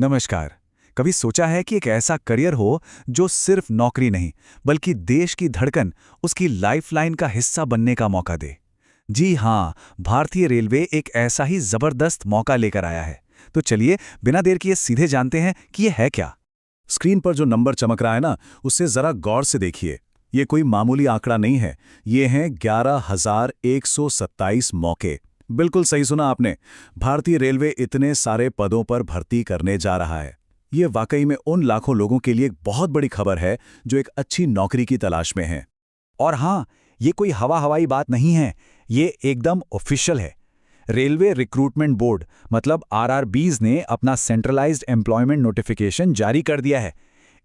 नमस्कार। कभी सोचा है कि एक ऐसा करियर हो जो सिर्फ नौकरी नहीं बल्कि देश की धड़कन, उसकी लाइफलाइन का हिस्सा बनने का मौका दे? जी हाँ, भारतीय रेलवे एक ऐसा ही जबरदस्त मौका लेकर आया है। तो चलिए बिना देर किए सीधे जानते हैं कि ये है क्या। स्क्रीन पर जो नंबर चमक रहा है ना, उससे जरा गौर से देखिए। ये कोई मामूली आंकड़ा नहीं है। ये हैं 11,127 मौके। बिल्कुल सही सुना आपने। भारतीय रेलवे इतने सारे पदों पर भर्ती करने जा रहा है। ये वाकई में उन लाखों लोगों के लिए एक बहुत बड़ी खबर है जो एक अच्छी नौकरी की तलाश में हैं। और हाँ, ये कोई हवा हवाई बात नहीं है, ये एकदम ऑफिशियल है। रेलवे रिक्रूटमेंट बोर्ड मतलब आरआरबीज ने अपना सेंट्रलाइज्ड एम्प्लॉयमेंट नोटिफिकेशन जारी कर दिया है।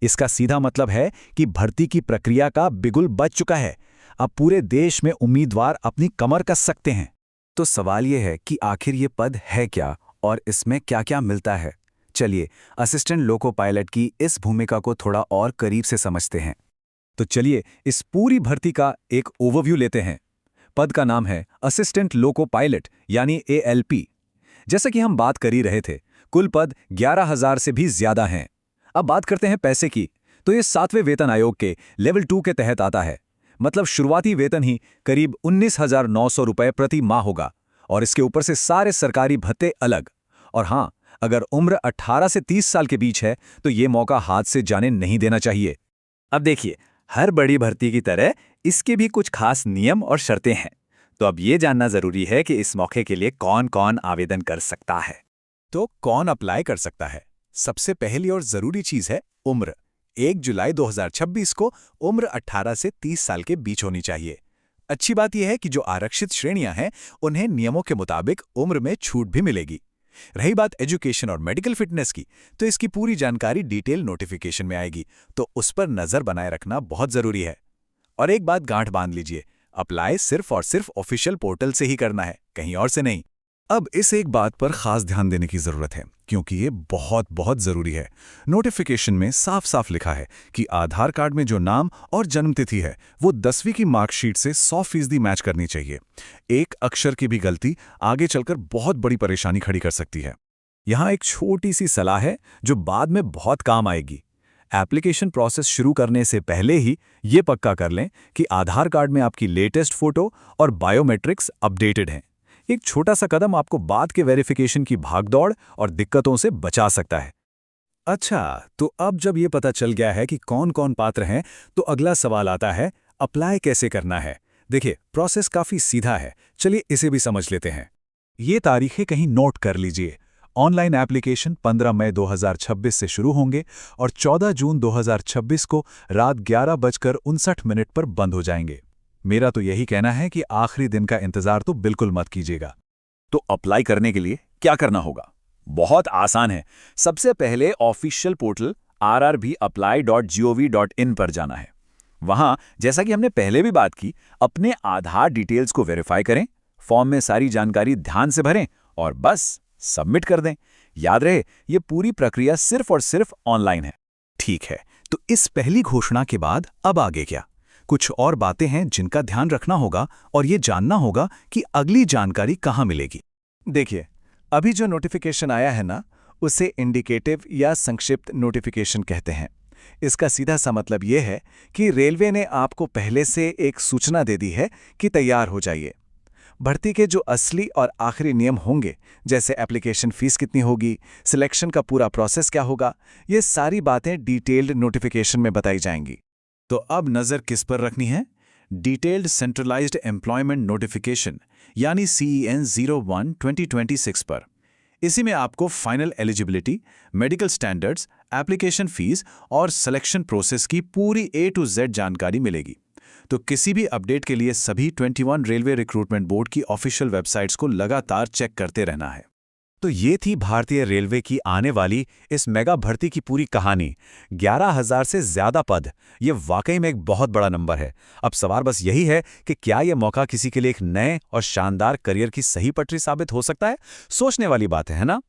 इसका सीधा मतलब है कि भर्ती की प्रक्रिया का बिगुल बज चुका है। अब पूरे देश में उम्मीदवार अपनी कमर कस सकते हैं। तो सवाल ये है कि आखिर ये पद है क्या और इसमें क्या-क्या मिलता है। चलिए असिस्टेंट लोको पायलट की इस भूमिका को थोड़ा और करीब से समझते हैं। तो चलिए इस पूरी भर्ती का एक ओवरव्यू लेते हैं। पद का नाम है असिस्टेंट लोको पायलट यानी एएलपी। जैसा कि हम बात कर ही रहे थे, कुल पद 11,000 से भी ज्यादा हैं। अब बात करते हैं पैसे की, तो ये 7वें वेतन आयोग के लेवल 2 के तहत आता है। मतलब शुरुआती वेतन ही करीब 19,900 रुपए प्रति माह होगा और इसके ऊपर से सारे सरकारी भत्ते अलग। और हाँ, अगर उम्र 18 से 30 साल के बीच है तो ये मौका हाथ से जाने नहीं देना चाहिए। अब देखिए, हर बड़ी भर्ती की तरह इसके भी कुछ खास नियम और शर्तें हैं। तो अब ये जानना जरूरी है कि इस मौके के लिए कौन-कौन आवेदन कर सकता है। तो कौन अप्लाई कर सकता है? सबसे पहली और जरूरी चीज है उम्र। 1 जुलाई 2026 को उम्र 18 से 30 साल के बीच होनी चाहिए। अच्छी बात यह है कि जो आरक्षित श्रेणियां हैं, उन्हें नियमों के मुताबिक उम्र में छूट भी मिलेगी। रही बात एजुकेशन और मेडिकल फिटनेस की, तो इसकी पूरी जानकारी डिटेल नोटिफिकेशन में आएगी, तो उस पर नजर बनाए रखना बहुत जरूरी है। और एक बात गांठ बांध लीजिए, अप्लाई सिर्फ और सिर्फ ऑफिशियल पोर्टल से ही करना है, कहीं और से नहीं। अब इस एक बात पर खास ध्यान देने की जरूरत है, क्योंकि ये बहुत बहुत जरूरी है। नोटिफिकेशन में साफ साफ लिखा है कि आधार कार्ड में जो नाम और जन्मतिथि है वो 10वीं की मार्कशीट से 100% मैच करनी चाहिए। एक अक्षर की भी गलती आगे चलकर बहुत बड़ी परेशानी खड़ी कर सकती है। यहाँ एक छोटी सी सलाह है जो बाद में बहुत काम आएगी। एप्लीकेशन प्रोसेस शुरू करने से पहले ही ये पक्का कर लें कि आधार कार्ड में आपकी लेटेस्ट फोटो और बायोमेट्रिक्स अपडेटेड हैं। एक छोटा सा कदम आपको बाद के वेरिफिकेशन की भागदौड़ और दिक्कतों से बचा सकता है। अच्छा, तो अब जब ये पता चल गया है कि कौन कौन पात्र हैं, तो अगला सवाल आता है, अप्लाई कैसे करना है। देखिए, प्रोसेस काफी सीधा है। चलिए इसे भी समझ लेते हैं। ये तारीखें कहीं नोट कर लीजिए। ऑनलाइन एप्लीकेशन 15 मई 2026 से शुरू होंगे और 14 जून 2026 को रात 11:59 पर बंद हो जाएंगे। मेरा तो यही कहना है कि आखिरी दिन का इंतजार तो बिल्कुल मत कीजिएगा। तो अप्लाई करने के लिए क्या करना होगा? बहुत आसान है। सबसे पहले ऑफिशियल पोर्टल rrbApply.gov.in पर जाना है। वहां, जैसा कि हमने पहले भी बात की, अपने आधार डिटेल्स को वेरीफाई करें, फॉर्म में सारी जानकारी ध्यान से भरें और बस सबमिट कर दें। याद रहे, ये पूरी प्रक्रिया सिर्फ और सिर्फ ऑनलाइन है। ठीक है, तो इस पहली घोषणा के बाद अब आगे क्या? कुछ और बातें हैं जिनका ध्यान रखना होगा और ये जानना होगा कि अगली जानकारी कहाँ मिलेगी। देखिए, अभी जो नोटिफिकेशन आया है ना, उसे इंडिकेटिव या संक्षिप्त नोटिफिकेशन कहते हैं। इसका सीधा सा मतलब ये है कि रेलवे ने आपको पहले से एक सूचना दे दी है कि तैयार हो जाइए। भर्ती के जो असली और आखिरी नियम होंगे, जैसे एप्लीकेशन फीस कितनी होगी, सिलेक्शन का पूरा प्रोसेस क्या होगा, ये सारी बातें डिटेल्ड नोटिफिकेशन में बताई जाएंगी। तो अब नज़र किस पर रखनी है? डिटेल्ड सेंट्रलाइज्ड एम्प्लॉयमेंट नोटिफिकेशन यानी CEN 01/2026 पर। इसी में आपको final eligibility, medical standards, application fees और सिलेक्शन प्रोसेस की पूरी A to Z जानकारी मिलेगी। तो किसी भी अपडेट के लिए सभी 21 रेलवे रिक्रूटमेंट बोर्ड की ऑफिशियल वेबसाइट्स को लगातार चेक करते रहना है। तो ये थी भारतीय रेलवे की आने वाली इस मेगा भर्ती की पूरी कहानी। 11,000 से ज्यादा पद, ये वाकई में एक बहुत बड़ा नंबर है। अब सवाल बस यही है कि क्या यह मौका किसी के लिए एक नए और शानदार करियर की सही पटरी साबित हो सकता है? सोचने वाली बात है ना?